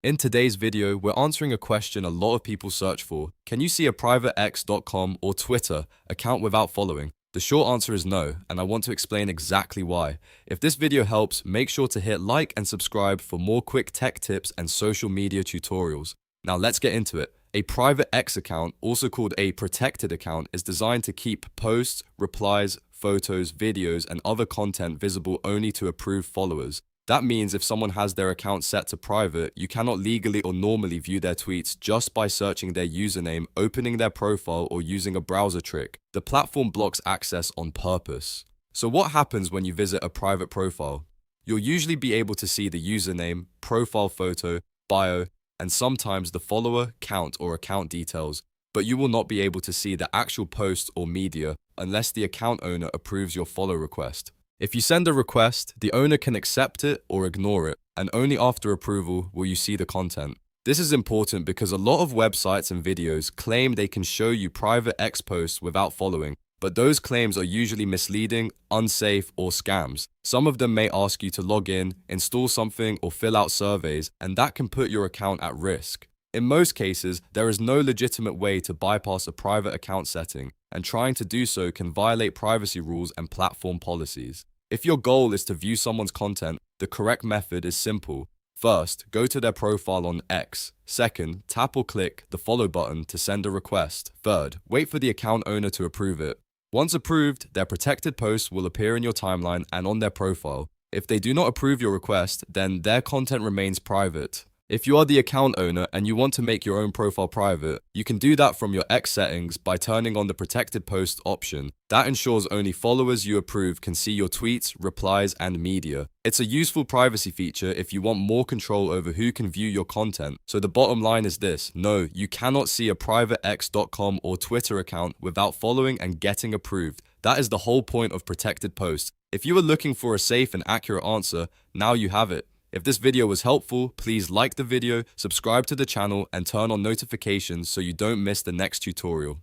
In today's video, we're answering a question a lot of people search for. Can you see a private xcom or Twitter account without following? The short answer is no, and I want to explain exactly why. If this video helps, make sure to hit like and subscribe for more quick tech tips and social media tutorials. Now let's get into it. A private X account, also called a protected account, is designed to keep posts, replies, photos, videos, and other content visible only to approved followers. That means if someone has their account set to private, you cannot legally or normally view their tweets just by searching their username, opening their profile, or using a browser trick. The platform blocks access on purpose. So what happens when you visit a private profile? You'll usually be able to see the username, profile photo, bio, and sometimes the follower, count, or account details, but you will not be able to see the actual post or media unless the account owner approves your follow request. If you send a request, the owner can accept it or ignore it, and only after approval will you see the content. This is important because a lot of websites and videos claim they can show you private X posts without following, but those claims are usually misleading, unsafe, or scams. Some of them may ask you to log in, install something, or fill out surveys, and that can put your account at risk. In most cases, there is no legitimate way to bypass a private account setting, and trying to do so can violate privacy rules and platform policies. If your goal is to view someone's content, the correct method is simple. First, go to their profile on X. Second, tap or click the follow button to send a request. Third, wait for the account owner to approve it. Once approved, their protected posts will appear in your timeline and on their profile. If they do not approve your request, then their content remains private. If you are the account owner and you want to make your own profile private, you can do that from your X settings by turning on the protected post option. That ensures only followers you approve can see your tweets, replies, and media. It's a useful privacy feature if you want more control over who can view your content. So the bottom line is this: no, you cannot see a private xcom or Twitter account without following and getting approved. That is the whole point of protected posts. If you were looking for a safe and accurate answer, now you have it. If this video was helpful, please like the video, subscribe to the channel, and turn on notifications so you don't miss the next tutorial.